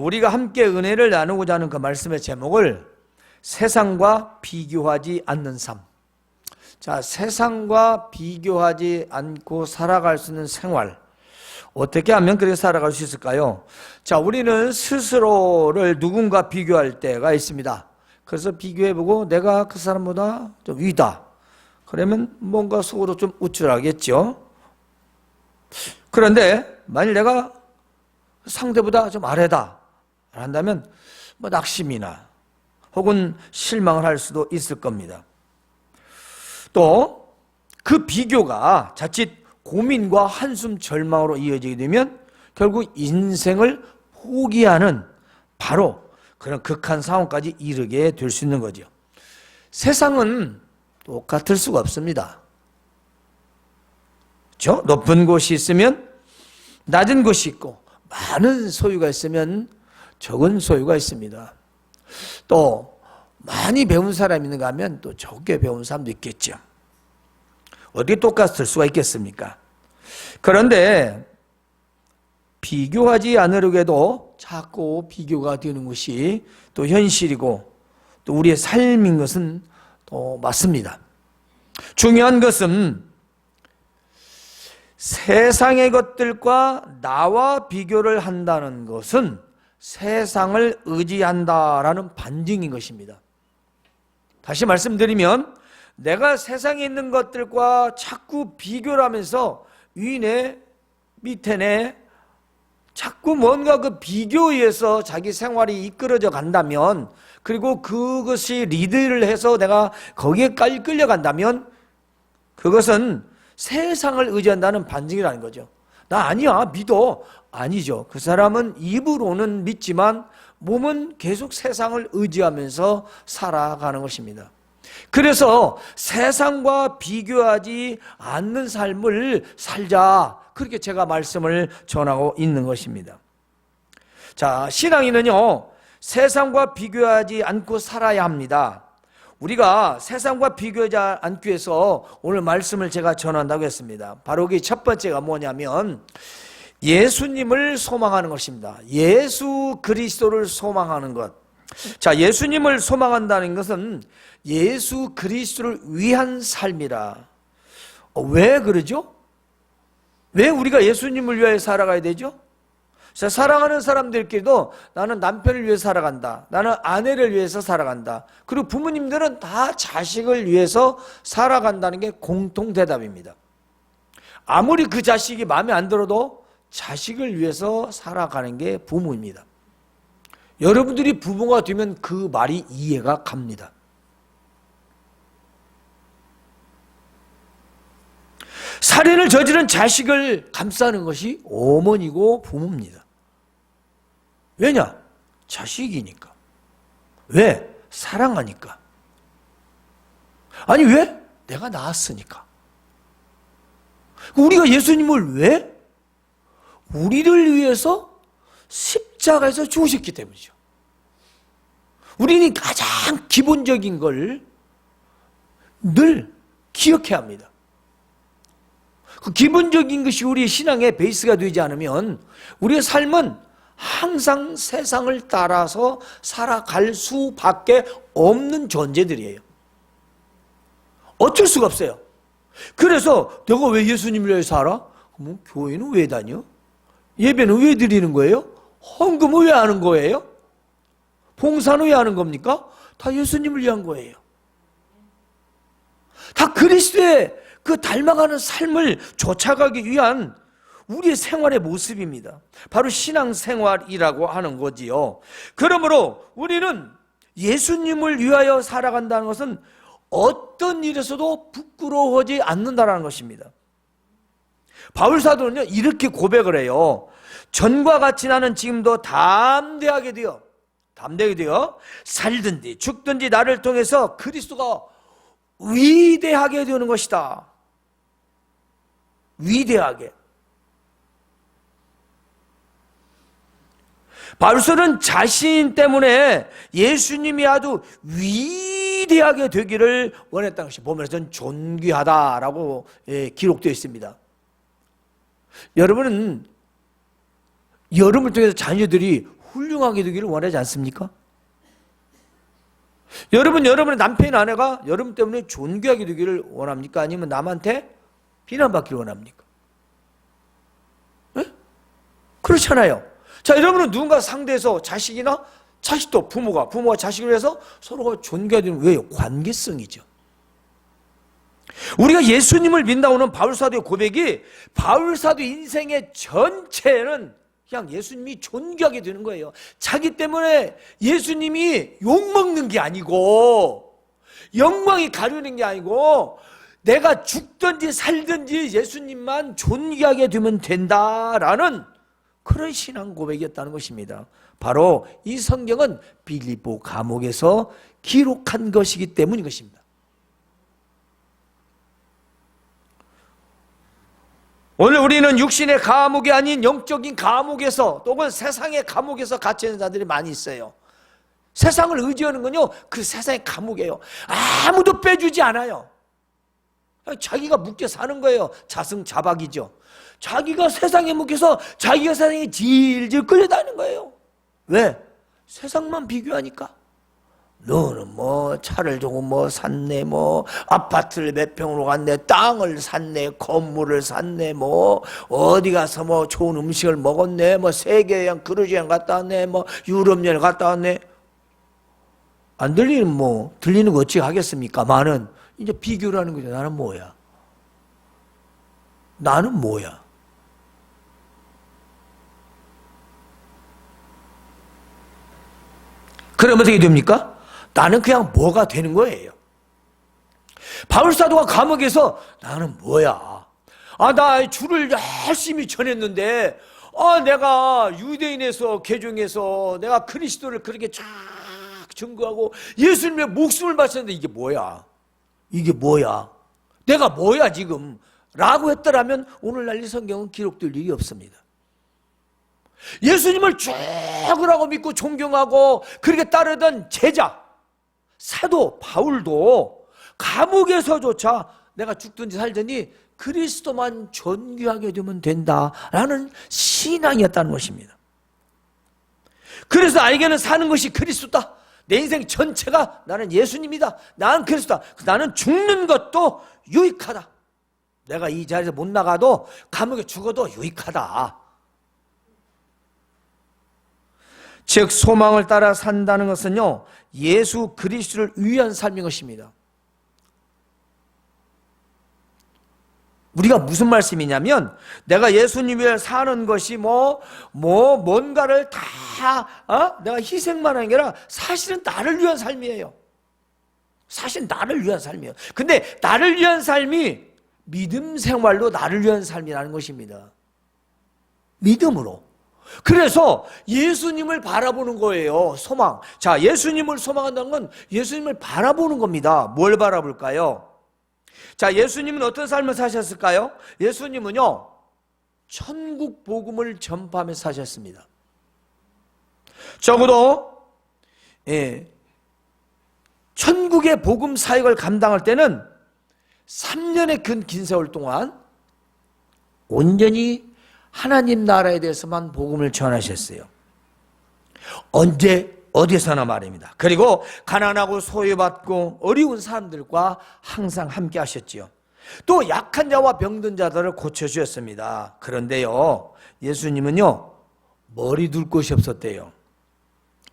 우리가 함께 은혜를 나누고자 하는 그 말씀의 제목을 세상과 비교하지 않는 삶. 자, 세상과 비교하지 않고 살아갈 수 있는 생활. 어떻게 하면 그렇게 살아갈 수 있을까요? 자, 우리는 스스로를 누군가 비교할 때가 있습니다. 그래서 비교해보고 내가 그 사람보다 좀 위다. 그러면 뭔가 속으로 좀 우쭐하겠죠. 그런데 만일 내가 상대보다 좀 아래다 한다면 뭐 낙심이나 혹은 실망을 할 수도 있을 겁니다. 또 그 비교가 자칫 고민과 한숨 절망으로 이어지게 되면 결국 인생을 포기하는 바로 그런 극한 상황까지 이르게 될 수 있는 거죠. 세상은 똑같을 수가 없습니다. 그렇죠? 높은 곳이 있으면 낮은 곳이 있고 많은 소유가 있으면 적은 소유가 있습니다. 또 많이 배운 사람이 있는가 하면 또 적게 배운 사람도 있겠죠. 어떻게 똑같을 수가 있겠습니까? 그런데 비교하지 않으려고 해도 자꾸 비교가 되는 것이 또 현실이고 또 우리의 삶인 것은 또 맞습니다. 중요한 것은 세상의 것들과 나와 비교를 한다는 것은 세상을 의지한다라는 반증인 것입니다. 다시 말씀드리면 내가 세상에 있는 것들과 자꾸 비교를 하면서 위네 밑에네 자꾸 뭔가 그 비교에 의해서 자기 생활이 이끌어져 간다면, 그리고 그것이 리드를 해서 내가 거기에 끌려간다면 그것은 세상을 의지한다는 반증이라는 거죠. 나 아니야 믿어. 아니죠. 그 사람은 입으로는 믿지만 몸은 계속 세상을 의지하면서 살아가는 것입니다. 그래서 세상과 비교하지 않는 삶을 살자, 그렇게 제가 말씀을 전하고 있는 것입니다. 자, 신앙인은요 세상과 비교하지 않고 살아야 합니다. 우리가 세상과 비교하지 않기 위해서 오늘 말씀을 제가 전한다고 했습니다. 바로 그 첫 번째가 뭐냐면 예수님을 소망하는 것입니다. 예수 그리스도를 소망하는 것. 자, 예수님을 소망한다는 것은 예수 그리스도를 위한 삶이라. 왜 그러죠? 왜 우리가 예수님을 위하여 살아가야 되죠? 자, 사랑하는 사람들끼리도 나는 남편을 위해 살아간다, 나는 아내를 위해서 살아간다, 그리고 부모님들은 다 자식을 위해서 살아간다는 게 공통 대답입니다. 아무리 그 자식이 마음에 안 들어도 자식을 위해서 살아가는 게 부모입니다. 여러분들이 부모가 되면 그 말이 이해가 갑니다. 살인을 저지른 자식을 감싸는 것이 어머니고 부모입니다. 왜냐? 자식이니까. 왜? 사랑하니까. 아니 왜? 내가 낳았으니까. 우리가 예수님을 왜? 우리를 위해서 십자가에서 죽으셨기 때문이죠. 우리는 가장 기본적인 걸 늘 기억해야 합니다. 그 기본적인 것이 우리의 신앙의 베이스가 되지 않으면 우리의 삶은 항상 세상을 따라서 살아갈 수밖에 없는 존재들이에요. 어쩔 수가 없어요. 그래서 내가 왜 예수님을 위해 살아? 그럼 교회는 왜 다녀? 예배는 왜 드리는 거예요? 헌금은 왜 하는 거예요? 봉사는 왜 하는 겁니까? 다 예수님을 위한 거예요. 다 그리스도의 그 닮아가는 삶을 쫓아가기 위한 우리의 생활의 모습입니다. 바로 신앙생활이라고 하는 거지요. 그러므로 우리는 예수님을 위하여 살아간다는 것은 어떤 일에서도 부끄러워하지 않는다는 것입니다. 바울사도는요 이렇게 고백을 해요. 전과 같이 나는 지금도 담대하게 되어 살든지 죽든지 나를 통해서 그리스도가 위대하게 되는 것이다. 위대하게. 바울서는 자신 때문에 예수님이 아주 위대하게 되기를 원했다는 것이 보면서 존귀하다라고 기록되어 있습니다. 여러분은 여러분을 통해서 자녀들이 훌륭하게 되기를 원하지 않습니까? 여러분의 남편, 아내가 여러분 때문에 존귀하게 되기를 원합니까? 아니면 남한테 비난받기를 원합니까? 네? 그렇잖아요. 자, 여러분은 누군가 상대해서 자식도 부모가 자식을 해서 서로가 존귀하게 되는, 왜요? 관계성이죠. 우리가 예수님을 믿는다고는 바울사도의 고백이, 바울사도 인생의 전체는 그냥 예수님이 존귀하게 되는 거예요. 자기 때문에 예수님이 욕먹는 게 아니고, 영광이 가려는 게 아니고, 내가 죽든지 살든지 예수님만 존귀하게 되면 된다라는 그런 신앙 고백이었다는 것입니다. 바로 이 성경은 빌립보 감옥에서 기록한 것이기 때문인 것입니다. 오늘 우리는 육신의 감옥이 아닌 영적인 감옥에서, 또는 세상의 감옥에서 갇혀 있는 자들이 많이 있어요. 세상을 의지하는 건요, 그 세상의 감옥이에요. 아무도 빼주지 않아요. 자기가 묶여 사는 거예요. 자승자박이죠. 자기가 세상에 묶여서 자기가 세상에 질질 끌려다니는 거예요. 왜? 세상만 비교하니까. 너는 뭐 차를 조금 뭐 샀네, 뭐 아파트를 몇 평으로 갔네, 땅을 샀네, 건물을 샀네, 뭐 어디 가서 뭐 좋은 음식을 먹었네, 뭐 세계 여행 크루즈 여행 갔다 왔네, 뭐 유럽 여행 갔다 왔네. 안 들리는 뭐 들리는 거 어찌 하겠습니까? 많은 이제 비교를 하는 거죠. 나는 뭐야? 나는 뭐야? 그럼 어떻게 됩니까? 나는 그냥 뭐가 되는 거예요. 바울사도가 감옥에서 나는 뭐야? 나 주를 열심히 전했는데, 내가 유대인에서 개종해서 내가 그리스도를 그렇게 쫙 증거하고 예수님의 목숨을 바쳤는데 이게 뭐야? 이게 뭐야? 내가 뭐야 지금? 라고 했더라면 오늘날 이 성경은 기록될 일이 없습니다. 예수님을 최고라고 믿고 존경하고 그렇게 따르던 제자, 사도 바울도 감옥에서조차 내가 죽든지 살든지 그리스도만 존귀하게 되면 된다라는 신앙이었다는 것입니다. 그래서 나에게는 사는 것이 그리스도다. 내 인생 전체가 나는 예수님이다. 나는 그리스도다. 나는 죽는 것도 유익하다. 내가 이 자리에서 못 나가도 감옥에 죽어도 유익하다. 즉 소망을 따라 산다는 것은요, 예수 그리스도를 위한 삶인 것입니다. 우리가 무슨 말씀이냐면, 내가 예수님 위해 사는 것이 뭔가를 다 내가 희생만 하는 게 아니라 사실은 나를 위한 삶이에요. 사실 나를 위한 삶이에요. 근데 나를 위한 삶이 믿음 생활로 나를 위한 삶이라는 것입니다. 믿음으로. 그래서 예수님을 바라보는 거예요. 소망. 자, 예수님을 소망한다는 건 예수님을 바라보는 겁니다. 뭘 바라볼까요? 자, 예수님은 어떤 삶을 사셨을까요? 예수님은요, 천국 복음을 전파하며 사셨습니다. 적어도 천국의 복음 사역을 감당할 때는 3년의 긴 세월 동안 온전히 하나님 나라에 대해서만 복음을 전하셨어요. 언제 어디서나 말입니다. 그리고 가난하고 소외받고 어려운 사람들과 항상 함께 하셨지요. 또 약한 자와 병든 자들을 고쳐주셨습니다. 그런데요, 예수님은요, 머리 둘 곳이 없었대요.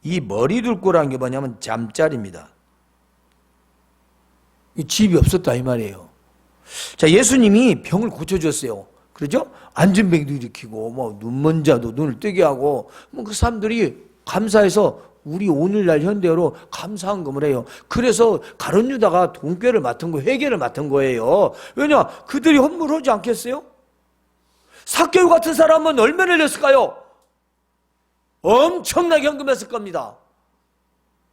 이 머리 둘 곳이라는 게 뭐냐면 잠자리입니다. 집이 없었다 이 말이에요. 자, 예수님이 병을 고쳐주셨어요. 그렇죠? 안전병도 일으키고 눈먼 자도 눈을 뜨게 하고 그 사람들이 감사해서 우리 오늘날 현대어로 감사한금을 해요. 그래서 가룟 유다가 돈꾀를 맡은 거, 회계를 맡은 거예요. 왜냐? 그들이 헌물하지 않겠어요? 삭개오 같은 사람은 얼마나 냈을까요? 엄청나게 헌금했을 겁니다.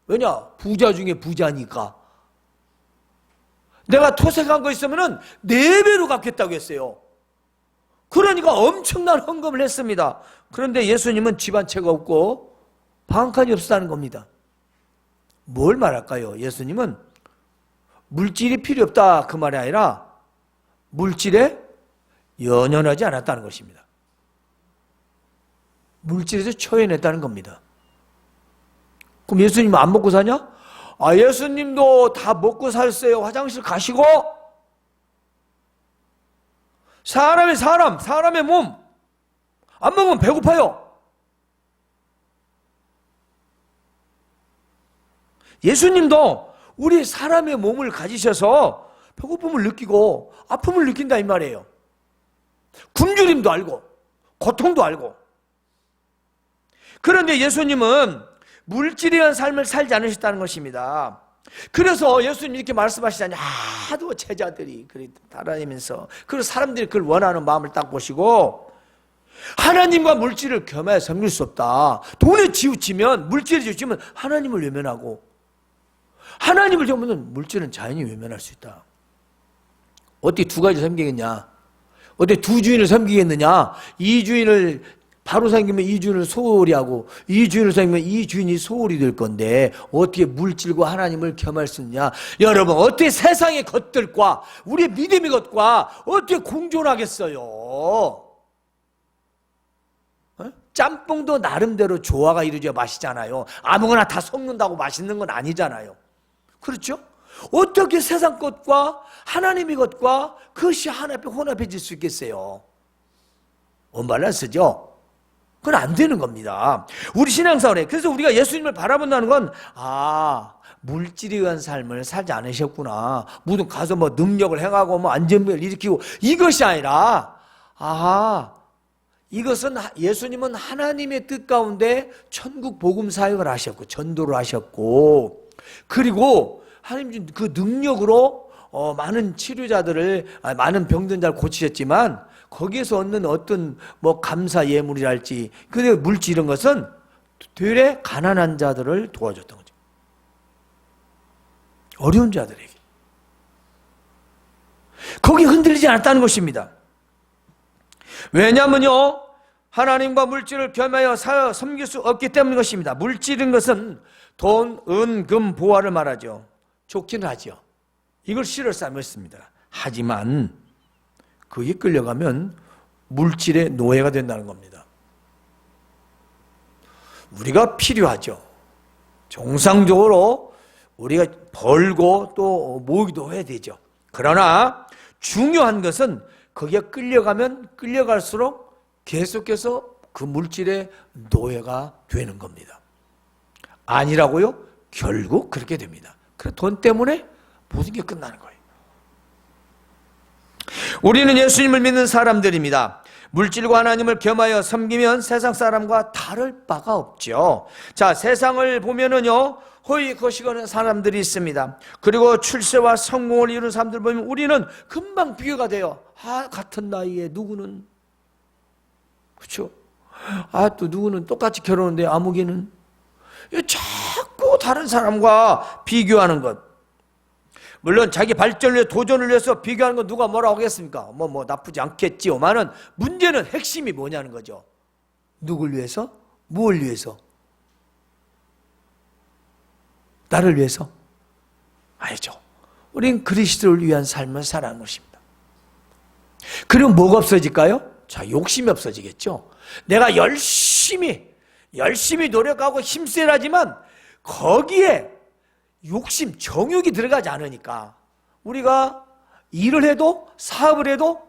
왜냐? 부자 중에 부자니까. 내가 토색한 거 있으면 4배로 갚겠다고 했어요. 그러니까 엄청난 헌금을 했습니다. 그런데 예수님은 집 한 채가 없고 방 한 칸이 없었다는 겁니다. 뭘 말할까요? 예수님은 물질이 필요 없다 그 말이 아니라 물질에 연연하지 않았다는 것입니다. 물질에서 초연했다는 겁니다. 그럼 예수님은 안 먹고 사냐? 아, 예수님도 다 먹고 살았어요. 화장실 가시고. 사람의 몸. 안 먹으면 배고파요. 예수님도 우리 사람의 몸을 가지셔서 배고픔을 느끼고 아픔을 느낀다 이 말이에요. 굶주림도 알고 고통도 알고. 그런데 예수님은 물질에 의한 삶을 살지 않으셨다는 것입니다. 그래서 예수님이 이렇게 말씀하시자니 하도 제자들이 따라다니면서 그리고 사람들이 그걸 원하는 마음을 딱 보시고 하나님과 물질을 겸하여 섬길 수 없다. 돈에 치우치면 물질에 치우치면 하나님을 외면하고 하나님을 섬기면 물질은 자연히 외면할 수 있다. 어떻게 두 가지 섬기겠냐? 어떻게 두 주인을 섬기겠느냐? 이 주인을 바로 섬기면 이 주인을 소홀히 하고 이 주인을 섬기면 이 주인이 소홀히 될 건데 어떻게 물질과 하나님을 겸할 수 있느냐? 여러분, 어떻게 세상의 것들과 우리의 믿음의 것과 어떻게 공존하겠어요? 짬뽕도 나름대로 조화가 이루어져 맛있잖아요. 아무거나 다 섞는다고 맛있는 건 아니잖아요. 그렇죠? 어떻게 세상 것과 하나님의 것과 그것이 혼합해질 수 있겠어요? 언밸런스죠? 그건 안 되는 겁니다. 우리 신앙생활에 그래서 우리가 예수님을 바라본다는 건 물질에 의한 삶을 살지 않으셨구나. 무슨 가서 뭐 능력을 행하고 뭐 안전벨 일으키고 이것이 아니라 이것은 예수님은 하나님의 뜻 가운데 천국 복음 사역을 하셨고 전도를 하셨고 그리고 하나님 그 능력으로 많은 치료자들을 많은 병든 자를 고치셨지만 거기에서 얻는 어떤 뭐 감사 예물이랄지 그 물질 이런 것은 되레 가난한 자들을 도와줬던 거죠. 어려운 자들에게. 거기 흔들리지 않았다는 것입니다. 왜냐하면요, 하나님과 물질을 겸하여 섬길 수 없기 때문인 것입니다. 물질인 것은 돈, 은, 금, 보화를 말하죠. 좋기는 하죠. 이걸 실을 삶았습니다. 하지만 그게 끌려가면 물질의 노예가 된다는 겁니다. 우리가 필요하죠. 정상적으로 우리가 벌고 또 모으기도 해야 되죠. 그러나 중요한 것은 거기에 끌려가면 끌려갈수록 계속해서 그 물질의 노예가 되는 겁니다. 아니라고요? 결국 그렇게 됩니다. 그래서 돈 때문에 모든 게 끝나는 거예요. 우리는 예수님을 믿는 사람들입니다. 물질과 하나님을 겸하여 섬기면 세상 사람과 다를 바가 없죠. 자, 세상을 보면은요, 호의거시거는 사람들이 있습니다. 그리고 출세와 성공을 이루는 사람들 보면 우리는 금방 비교가 돼요. 같은 나이에 누구는, 그렇죠? 또 누구는 똑같이 결혼했는데 아무개는. 자꾸 다른 사람과 비교하는 것. 물론 자기 발전을 위해 도전을 위해서 비교하는 건 누가 뭐라고 하겠습니까? 뭐 나쁘지 않겠지요만은 문제는 핵심이 뭐냐는 거죠. 누굴 위해서? 무엇을 위해서? 나를 위해서? 아니죠. 우린 그리스도를 위한 삶을 살아가는 것입니다. 그럼 뭐가 없어질까요? 자, 욕심이 없어지겠죠. 내가 열심히 노력하고 힘세라지만 거기에 욕심, 정욕이 들어가지 않으니까 우리가 일을 해도 사업을 해도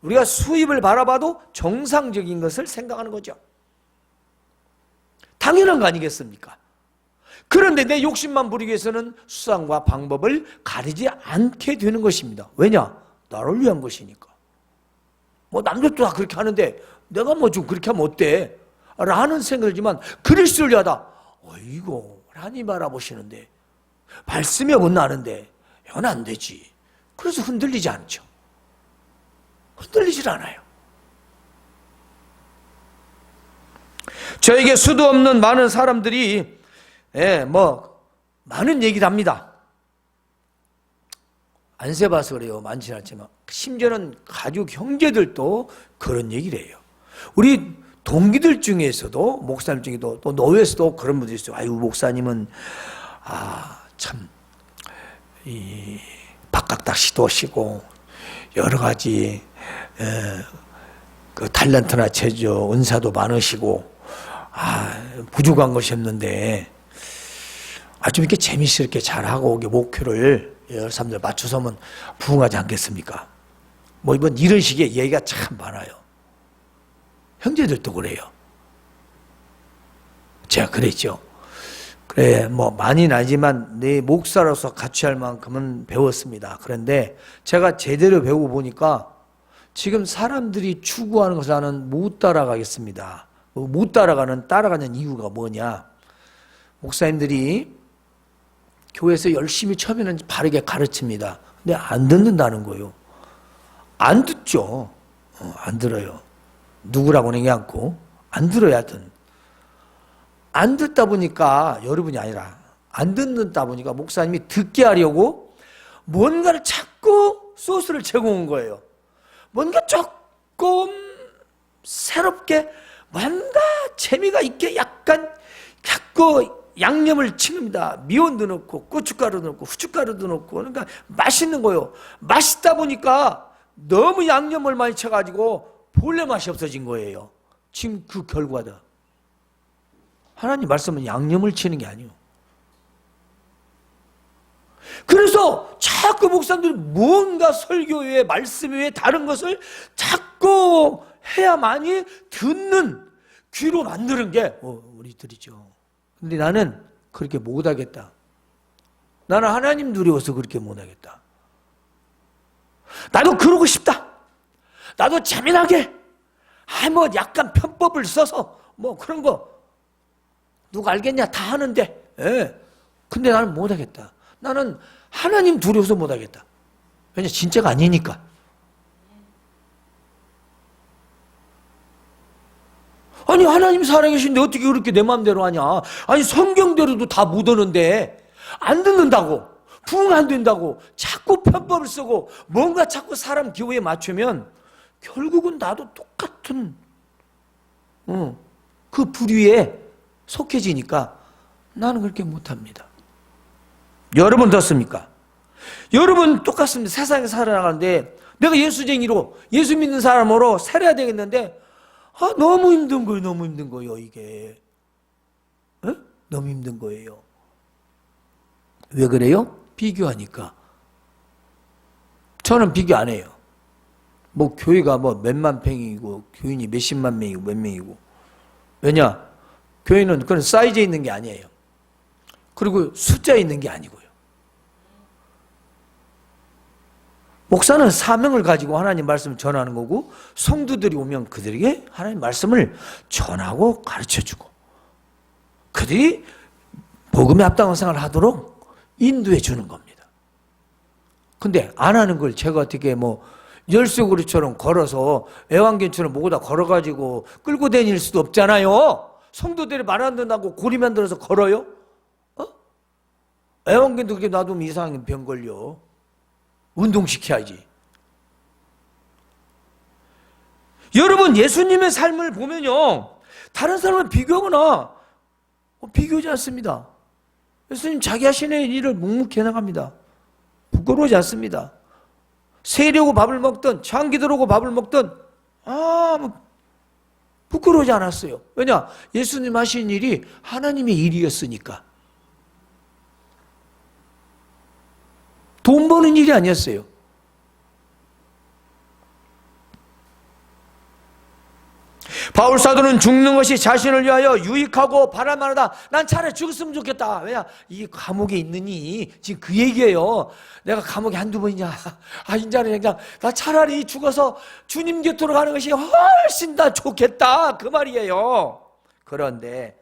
우리가 수입을 바라봐도 정상적인 것을 생각하는 거죠. 당연한 거 아니겠습니까? 그런데 내 욕심만 부리기 위해서는 수단과 방법을 가리지 않게 되는 것입니다. 왜냐? 나를 위한 것이니까. 뭐 남들도 다 그렇게 하는데 내가 뭐 좀 그렇게 하면 어때? 라는 생각을 지만 그리스도를 위하다. 어이구, 하나님 알아보시는데 말씀이 못나는데 이건 안 되지. 그래서 흔들리지 않죠. 흔들리질 않아요. 저에게 수도 없는 많은 사람들이 많은 얘기를 합니다. 안 세봐서 그래요. 많지는 않지만 심지어는 가족 형제들도 그런 얘기를 해요. 우리 동기들 중에서도 목사님 중에도 또 노회에서도 그런 분들이 있어요. 아유, 목사님은 참 이 박각다시도 하시고 여러 가지 그 탤런트나 재주 은사도 많으시고 부족한 것이 없는데 좀 이렇게 재미있게 잘하고 목표를 여러 사람들 맞춰서 하면 부흥하지 않겠습니까? 뭐 이번 이런 식의 얘기가 참 많아요. 형제들도 그래요. 제가 그랬죠. 그래, 뭐 많이는 아니지만 내 목사로서 같이 할 만큼은 배웠습니다. 그런데 제가 제대로 배우고 보니까 지금 사람들이 추구하는 것을 나는 못 따라가겠습니다. 못 따라가는 이유가 뭐냐? 목사님들이 교회에서 열심히 처음에는 바르게 가르칩니다. 근데 안 듣는다는 거예요. 안 듣죠. 안 들어요. 누구라고 하는 게 않고 안 들어요. 하여튼 안 듣다 보니까 여러분이 아니라 안 듣는다 보니까 목사님이 듣게 하려고 뭔가를 자꾸 소스를 제공한 거예요. 뭔가 조금 새롭게 뭔가 재미가 있게 약간 자꾸 양념을 칩니다. 미원도 넣고 고춧가루도 넣고 후춧가루도 넣고 그러니까 맛있는 거예요. 맛있다 보니까 너무 양념을 많이 쳐가지고 본래 맛이 없어진 거예요. 지금 그 결과다. 하나님 말씀은 양념을 치는 게 아니에요. 그래서 자꾸 목사님들이 뭔가 설교 외에 말씀 외에 다른 것을 자꾸 해야만이 듣는 귀로 만드는 게 우리들이죠. 근데 나는 그렇게 못하겠다. 나는 하나님 두려워서 그렇게 못하겠다. 나도 그러고 싶다. 나도 재미나게 뭐 약간 편법을 써서 뭐 그런 거 누가 알겠냐 다 하는데 근데 나는 못하겠다. 나는 하나님 두려워서 못하겠다. 왜냐 진짜가 아니니까. 아니 하나님 살아계신데 어떻게 그렇게 내 마음대로 하냐. 아니 성경대로도 다 못 오는데 안 듣는다고 부흥 안 된다고 자꾸 편법을 쓰고 뭔가 자꾸 사람 기호에 맞추면 결국은 나도 똑같은 그 부류에 속해지니까 나는 그렇게 못합니다. 여러분 어떻습니까? 여러분 똑같습니다. 세상에 살아나가는데 내가 예수쟁이로 예수 믿는 사람으로 살아야 되겠는데 너무 힘든 거예요. 너무 힘든 거예요. 이게 너무 힘든 거예요. 왜 그래요? 비교하니까. 저는 비교 안 해요. 뭐 교회가 뭐 몇만 평이고 교인이 몇십만 명이고 몇 명이고. 왜냐? 교회는 그런 사이즈에 있는 게 아니에요. 그리고 숫자에 있는 게 아니고요. 목사는 사명을 가지고 하나님 말씀을 전하는 거고 성도들이 오면 그들에게 하나님 말씀을 전하고 가르쳐주고 그들이 복음에 합당한 생활을 하도록 인도해 주는 겁니다. 근데 안 하는 걸 제가 어떻게 뭐 열쇠고리처럼 걸어서 애완견처럼 뭐다 걸어가지고 끌고 다닐 수도 없잖아요. 성도들이 말 안 듣는다고 고리 만들어서 걸어요? 애완견도 그렇게 놔두면 이상한 병 걸려. 운동시켜야지. 여러분 예수님의 삶을 보면요 다른 사람을 비교하거나 비교하지 않습니다. 예수님 자기 자신의 일을 묵묵히 해나갑니다. 부끄러워하지 않습니다. 세려고 밥을 먹든 장기 들어오고 밥을 먹든 뭐 부끄러워하지 않았어요. 왜냐? 예수님 하신 일이 하나님의 일이었으니까. 돈 버는 일이 아니었어요. 바울 사도는 죽는 것이 자신을 위하여 유익하고 바랄만하다. 난 차라리 죽었으면 좋겠다. 왜냐? 이 감옥에 있느니 지금 그 얘기예요. 내가 감옥에 한두 번이냐. 이제는 그냥 나 차라리 죽어서 주님 곁으로 가는 것이 훨씬 더 좋겠다. 그 말이에요. 그런데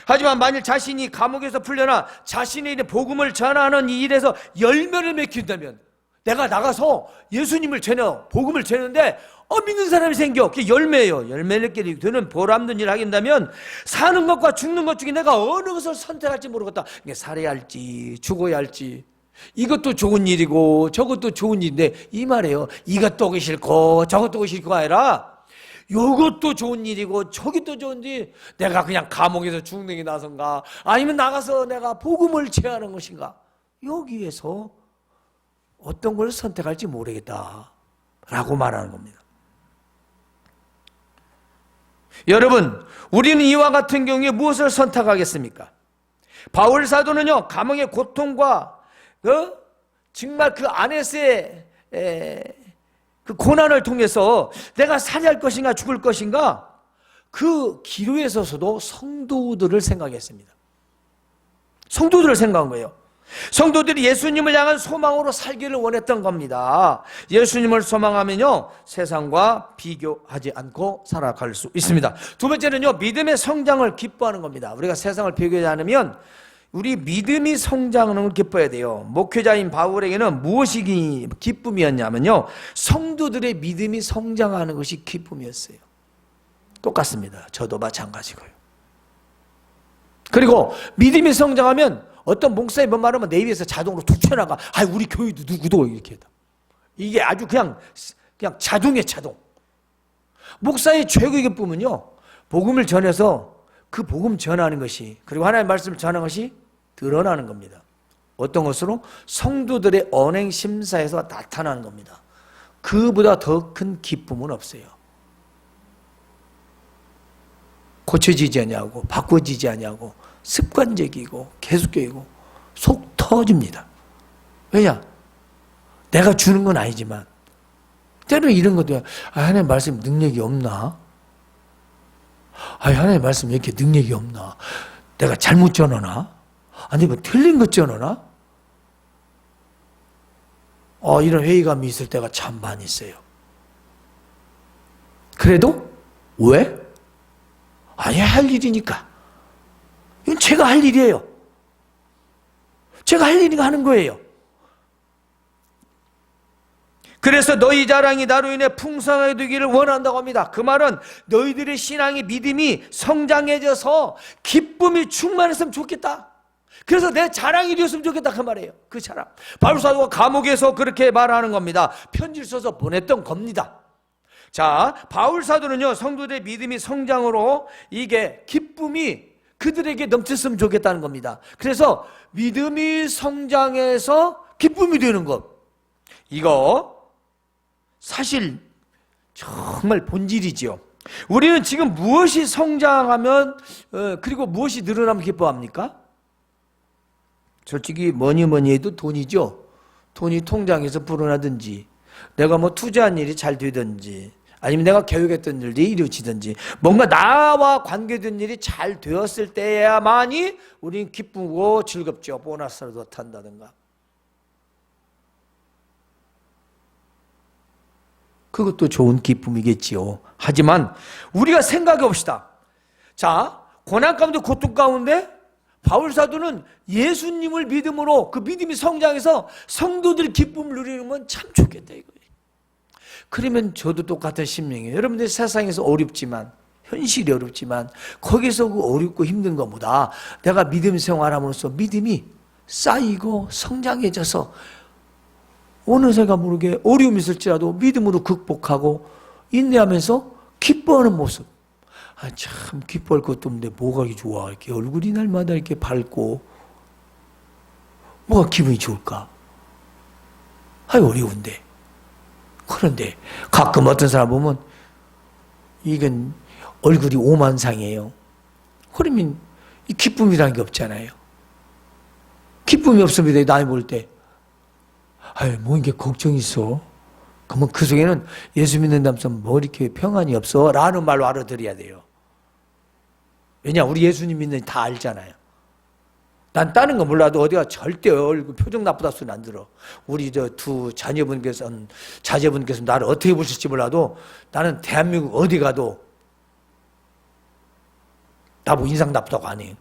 하지만 만일 자신이 감옥에서 풀려나 자신의 일에 복음을 전하는 이 일에서 열매를 맺힌다면 내가 나가서 예수님을 전해 복음을 전하는데 믿는 사람이 생겨. 그게 열매예요. 열매를 맺게 되는 보람된 일을 하게 된다면 사는 것과 죽는 것 중에 내가 어느 것을 선택할지 모르겠다. 살아야 할지 죽어야 할지 이것도 좋은 일이고 저것도 좋은 일인데 이 말이에요. 이것도 오기 싫고 저것도 오기 싫고가 아니라 이것도 좋은 일이고 저것도 좋은 일 내가 그냥 감옥에서 죽는 게 나선가 아니면 나가서 내가 복음을 전하는 것인가 여기에서 어떤 걸 선택할지 모르겠다 라고 말하는 겁니다. 여러분 우리는 이와 같은 경우에 무엇을 선택하겠습니까? 바울 사도는요, 감옥의 고통과 정말 그 안에서의 그 고난을 통해서 내가 살아갈 것인가 죽을 것인가, 그 기로에 서서도 성도들을 생각했습니다. 성도들을 생각한 거예요. 성도들이 예수님을 향한 소망으로 살기를 원했던 겁니다. 예수님을 소망하면요, 세상과 비교하지 않고 살아갈 수 있습니다. 두 번째는요, 믿음의 성장을 기뻐하는 겁니다. 우리가 세상을 비교하지 않으면 우리 믿음이 성장하는 걸 기뻐해야 돼요. 목회자인 바울에게는 무엇이 기쁨이었냐면요, 성도들의 믿음이 성장하는 것이 기쁨이었어요. 똑같습니다. 저도 마찬가지고요. 그리고 믿음이 성장하면 어떤 목사님 뭐 말하면 내 입에서 자동으로 툭 튀어나가. 아, 우리 교회도 누구도 이렇게 했다. 이게 아주 그냥 자동이에요, 자동. 목사의 최고의 기쁨은요, 복음을 전해서 그 복음 전하는 것이, 그리고 하나님의 말씀을 전하는 것이 드러나는 겁니다. 어떤 것으로? 성도들의 언행 심사에서 나타나는 겁니다. 그보다 더 큰 기쁨은 없어요. 고쳐지지 않냐고, 바꿔지지 않냐고, 습관적이고 계속적이고 속 터집니다. 왜냐? 내가 주는 건 아니지만 때로는 이런 것도, 하나님 말씀 능력이 없나? 하나님 말씀 왜 이렇게 능력이 없나? 내가 잘못 전하나? 아니 뭐 틀린 것 전하나? 이런 회의감이 있을 때가 참 많이 있어요. 그래도 왜? 아니, 할 일이니까. 이건 제가 할 일이에요. 제가 할 일이니까 하는 거예요. 그래서 너희 자랑이 나로 인해 풍성하게 되기를 원한다고 합니다. 그 말은 너희들의 신앙의 믿음이 성장해져서 기쁨이 충만했으면 좋겠다. 그래서 내 자랑이 되었으면 좋겠다, 그 말이에요. 그 자랑. 바울 사도가 감옥에서 그렇게 말하는 겁니다. 편지를 써서 보냈던 겁니다. 자, 바울 사도는요, 성도들의 믿음이 성장으로 이게 기쁨이 그들에게 넘쳤으면 좋겠다는 겁니다. 그래서 믿음이 성장해서 기쁨이 되는 것, 이거 사실 정말 본질이지요. 우리는 지금 무엇이 성장하면, 그리고 무엇이 늘어나면 기뻐합니까? 솔직히 뭐니 해도 돈이죠. 돈이 통장에서 불어나든지, 내가 뭐 투자한 일이 잘 되든지, 아니면 내가 계획했던 일이 이루어지든지, 뭔가 나와 관계된 일이 잘 되었을 때야만이 우리는 기쁘고 즐겁죠. 보너스를 더 탄다든가. 그것도 좋은 기쁨이겠지요. 하지만 우리가 생각해 봅시다. 자, 고난 가운데 고통 가운데 바울 사도는 예수님을 믿음으로 그 믿음이 성장해서 성도들 기쁨을 누리는 건 참 좋겠다 이거예요. 그러면 저도 똑같은 심령이에요. 여러분들 세상에서 어렵지만, 현실이 어렵지만 거기서 그 어렵고 힘든 것보다 내가 믿음 생활함으로써 믿음이 쌓이고 성장해져서 어느새가 모르게 어려움이 있을지라도 믿음으로 극복하고 인내하면서 기뻐하는 모습. 참 기뻐할 것도 없는데 뭐가 좋아. 이렇게 얼굴이 날마다 이렇게 밝고 뭐가 기분이 좋을까? 어려운데. 그런데 가끔 어떤 사람 보면 이건 얼굴이 오만상이에요. 그러면 이 기쁨이라는 게 없잖아요. 기쁨이 없으면 나이 볼 때 뭐 이게 걱정이 있어. 그러면 그 속에는 예수 믿는다면서 뭐 이렇게 평안이 없어? 라는 말로 알아들어야 돼요. 왜냐, 우리 예수님 믿는 다 알잖아요. 난 다른 거 몰라도 어디가 절대 얼굴 표정 나쁘다 소리 안 들어. 우리 두 자녀분께서는 나를 어떻게 보실지 몰라도 나는 대한민국 어디 가도 나보고 인상 나쁘다고 안 해요.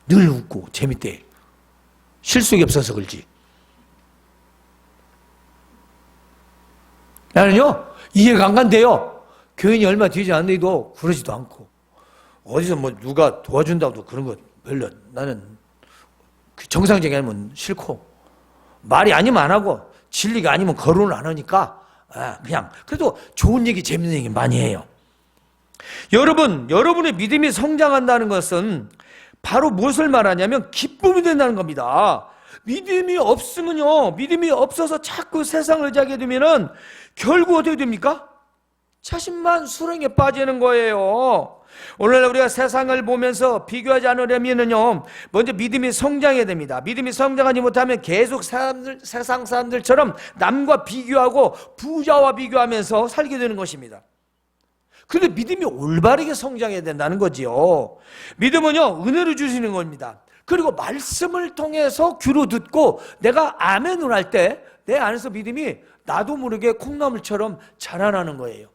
늘 웃고 재밌대. 실속이 없어서 그렇지. 나는요, 이해가 안 간대요. 교인이 얼마 되지 않는데도 그러지도 않고, 어디서 뭐 누가 도와준다고 그런 거 별로, 나는 정상적이 아니면 싫고, 말이 아니면 안 하고, 진리가 아니면 거론을 안 하니까, 그냥, 그래도 좋은 얘기, 재밌는 얘기 많이 해요. 여러분의 믿음이 성장한다는 것은 바로 무엇을 말하냐면 기쁨이 된다는 겁니다. 믿음이 없으면요, 믿음이 없어서 자꾸 세상을 의지하게 되면은 결국 어떻게 됩니까? 자신만 수렁에 빠지는 거예요. 오늘날 우리가 세상을 보면서 비교하지 않으려면요, 먼저 믿음이 성장해야 됩니다. 믿음이 성장하지 못하면 계속 세상 사람들처럼 남과 비교하고 부자와 비교하면서 살게 되는 것입니다. 그런데 믿음이 올바르게 성장해야 된다는 거지요. 믿음은요, 은혜로 주시는 겁니다. 그리고 말씀을 통해서 귀로 듣고 내가 아멘을 할 때 내 안에서 믿음이 나도 모르게 콩나물처럼 자라나는 거예요.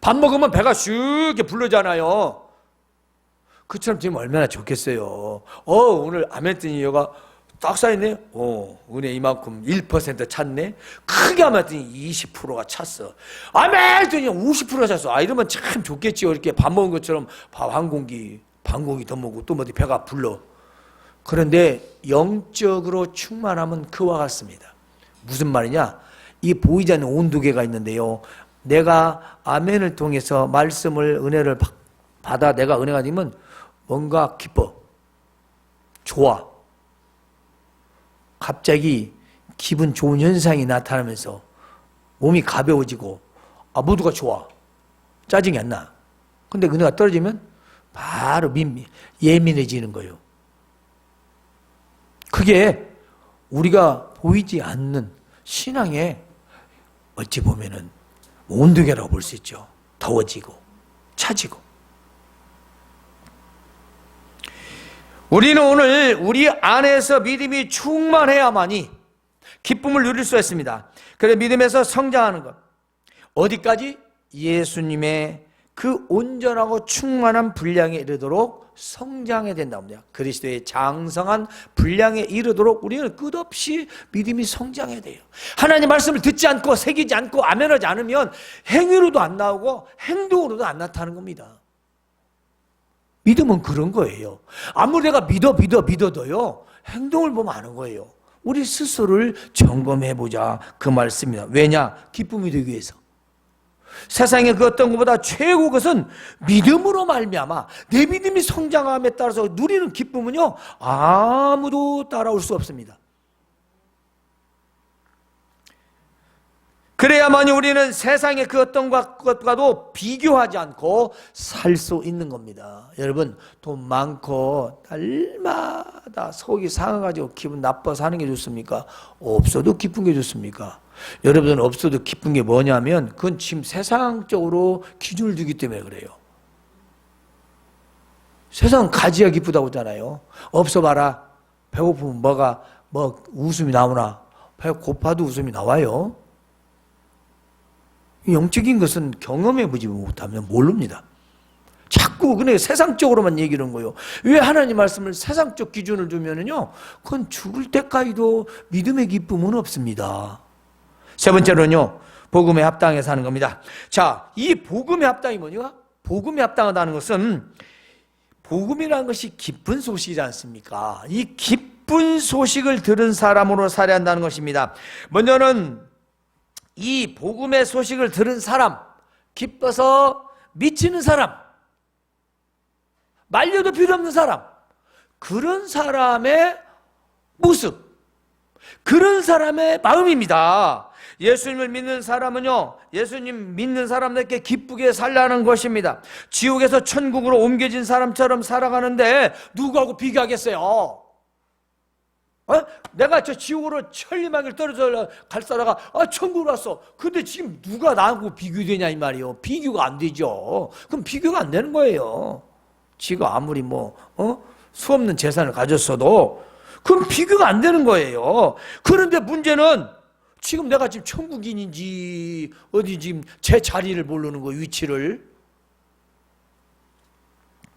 밥 먹으면 배가 슉 부르잖아요. 그처럼 지금 얼마나 좋겠어요. 오늘 아멘 했더니 여가 딱 쌓였네. 은혜 이만큼 1% 찼네. 크게 아멘 했더니 20%가 찼어. 아멘 했더니 50%가 찼어. 이러면 참 좋겠지요. 이렇게 밥 먹은 것처럼 밥 한 공기, 반 공기 더 먹고 또 어디 배가 불러. 그런데 영적으로 충만하면 그와 같습니다. 무슨 말이냐? 이 보이지 않는 온두개가 있는데요, 내가 아멘을 통해서 말씀을, 은혜를 받아 내가 은혜가 되면 뭔가 기뻐, 좋아, 갑자기 기분 좋은 현상이 나타나면서 몸이 가벼워지고 모두가 좋아, 짜증이 안 나. 근데 은혜가 떨어지면 바로 예민해지는 거예요. 그게 우리가 보이지 않는 신앙의 어찌 보면은 온두개라고 볼 수 있죠. 더워지고 차지고. 우리는 오늘 우리 안에서 믿음이 충만해야만이 기쁨을 누릴 수 있습니다. 그래서 믿음에서 성장하는 것, 어디까지? 예수님의 그 온전하고 충만한 분량에 이르도록 성장해야 된답니다. 그리스도의 장성한 분량에 이르도록 우리는 끝없이 믿음이 성장해야 돼요. 하나님 말씀을 듣지 않고 새기지 않고 아멘하지 않으면 행위로도 안 나오고 행동으로도 안 나타나는 겁니다. 믿음은 그런 거예요. 아무리 내가 믿어도요, 행동을 보면 아는 거예요. 우리 스스로를 점검해보자, 그 말씀입니다. 왜냐? 기쁨이 되기 위해서. 세상에 그 어떤 것보다 최고 것은 믿음으로 말미암아 내 믿음이 성장함에 따라서 누리는 기쁨은요, 아무도 따라올 수 없습니다. 그래야만이 우리는 세상의 그 어떤 것과도 비교하지 않고 살 수 있는 겁니다. 여러분, 돈 많고 날마다 속이 상해가지고 기분 나빠서 하는 게 좋습니까? 없어도 기쁜 게 좋습니까? 여러분은 없어도 기쁜 게 뭐냐면 그건 지금 세상적으로 기준을 두기 때문에 그래요. 세상은 가지야 기쁘다고 하잖아요. 없어 봐라. 배고프면 웃음이 나오나? 배 고파도 웃음이 나와요. 영적인 것은 경험해보지 못하면 모릅니다. 자꾸 그냥 세상적으로만 얘기를 하는 거예요. 왜 하나님 말씀을 세상적 기준을 두면은요, 그건 죽을 때까지도 믿음의 기쁨은 없습니다. 세 번째로는요, 복음에 합당해 사는 겁니다. 자, 이 복음에 합당이 뭐냐? 복음에 합당하다는 것은, 복음이라는 것이 기쁜 소식이지 않습니까? 이 기쁜 소식을 들은 사람으로 살아야 한다는 것입니다. 먼저는 이 복음의 소식을 들은 사람, 기뻐서 미치는 사람, 말려도 필요 없는 사람, 그런 사람의 모습, 그런 사람의 마음입니다. 예수님을 믿는 사람은요, 예수님 믿는 사람들께 기쁘게 살라는 것입니다. 지옥에서 천국으로 옮겨진 사람처럼 살아가는데 누구하고 비교하겠어요? 내가 저 지옥으로 천리망을 떨어져 갈 사다가 천국으로 왔어. 근데 지금 누가 나하고 비교되냐 이 말이에요. 비교가 안 되죠. 그럼 비교가 안 되는 거예요. 지가 아무리 수없는 재산을 가졌어도 그럼 비교가 안 되는 거예요. 그런데 문제는 지금 내가 지금 천국인인지 어디 지금 제 자리를 모르는 거, 위치를.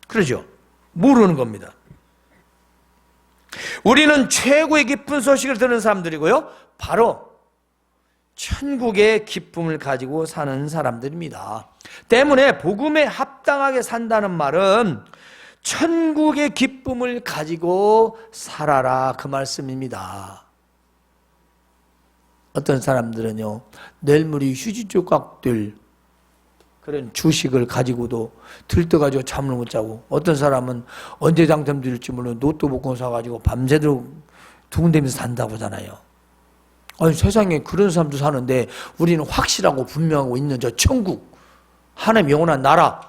그러죠. 모르는 겁니다. 우리는 최고의 기쁜 소식을 듣는 사람들이고요, 바로 천국의 기쁨을 가지고 사는 사람들입니다. 때문에 복음에 합당하게 산다는 말은 천국의 기쁨을 가지고 살아라, 그 말씀입니다. 어떤 사람들은요, 내일모레 휴지 조각들 그런 주식을 가지고도 들떠가지고 잠을 못 자고, 어떤 사람은 언제 당첨될지 모르는 로또 복권 사가지고 밤새도록 두근대면서 산다고 하잖아요. 아니, 세상에 그런 사람도 사는데 우리는 확실하고 분명하고 있는 저 천국, 하나님 영원한 나라,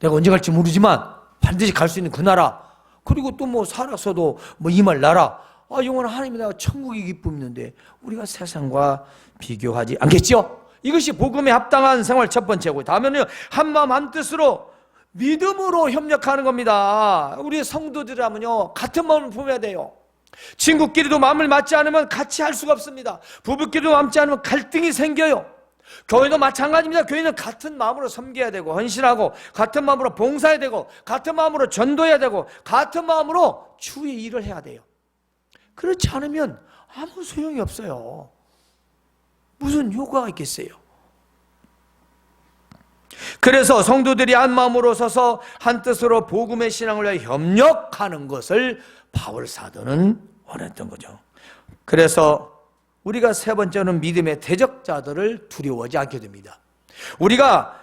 내가 언제 갈지 모르지만 반드시 갈 수 있는 그 나라, 그리고 또 뭐 살아서도 뭐 임할 나라, 영원한 하나님이 내가 천국의 기쁨이 있는데 우리가 세상과 비교하지 않겠죠? 이것이 복음에 합당한 생활 첫 번째고, 다음에는요, 한마음 한뜻으로 믿음으로 협력하는 겁니다. 우리 성도들이라면요, 같은 마음을 품어야 돼요. 친구끼리도 마음을 맞지 않으면 같이 할 수가 없습니다. 부부끼리도 맞지 않으면 갈등이 생겨요. 교회도 마찬가지입니다. 교회는 같은 마음으로 섬겨야 되고, 헌신하고, 같은 마음으로 봉사해야 되고, 같은 마음으로 전도해야 되고, 같은 마음으로 주의 일을 해야 돼요. 그렇지 않으면 아무 소용이 없어요. 무슨 효과가 있겠어요? 그래서 성도들이 한 마음으로 서서 한 뜻으로 복음의 신앙을 위해 협력하는 것을 바울 사도는 원했던 거죠. 그래서 우리가 세 번째는 믿음의 대적자들을 두려워하지 않게 됩니다. 우리가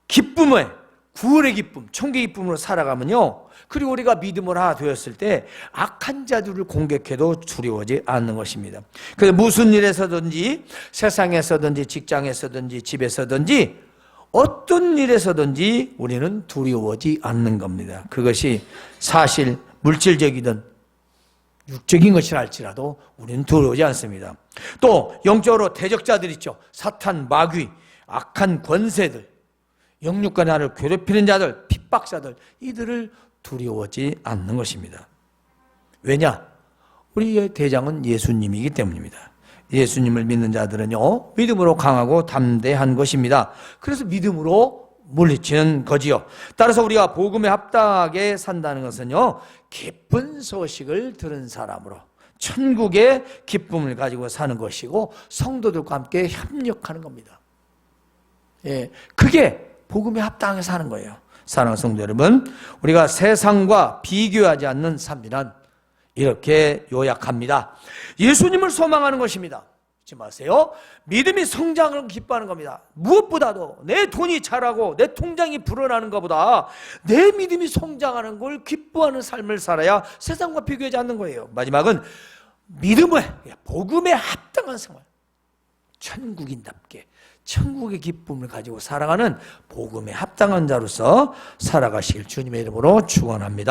기쁨의, 구원의 기쁨, 천국의 기쁨으로 살아가면요, 그리고 우리가 믿음을 하나 되었을 때 악한 자들을 공격해도 두려워하지 않는 것입니다. 그래서 무슨 일에서든지, 세상에서든지, 직장에서든지, 집에서든지, 어떤 일에서든지 우리는 두려워하지 않는 겁니다. 그것이 사실 물질적이든 육적인 것이라 할지라도 우리는 두려워하지 않습니다. 또 영적으로 대적자들 있죠. 사탄, 마귀, 악한 권세들, 영육과 나를 괴롭히는 자들, 핍박자들, 이들을 두려워하지 않는 것입니다. 왜냐? 우리의 대장은 예수님이기 때문입니다. 예수님을 믿는 자들은요, 믿음으로 강하고 담대한 것입니다. 그래서 믿음으로 물리치는 거지요. 따라서 우리가 복음에 합당하게 산다는 것은요, 기쁜 소식을 들은 사람으로 천국의 기쁨을 가지고 사는 것이고, 성도들과 함께 협력하는 겁니다. 예, 그게 복음에 합당하게 사는 거예요. 사랑하는 성도 여러분, 우리가 세상과 비교하지 않는 삶이란 이렇게 요약합니다. 예수님을 소망하는 것입니다. 잊지 마세요. 믿음이 성장을 기뻐하는 겁니다. 무엇보다도 내 돈이 자라고 내 통장이 불어나는 것보다 내 믿음이 성장하는 걸 기뻐하는 삶을 살아야 세상과 비교하지 않는 거예요. 마지막은 믿음의, 복음에 합당한 생활, 천국인답게 천국의 기쁨을 가지고 살아가는 복음에 합당한 자로서 살아가시길 주님의 이름으로 축원합니다.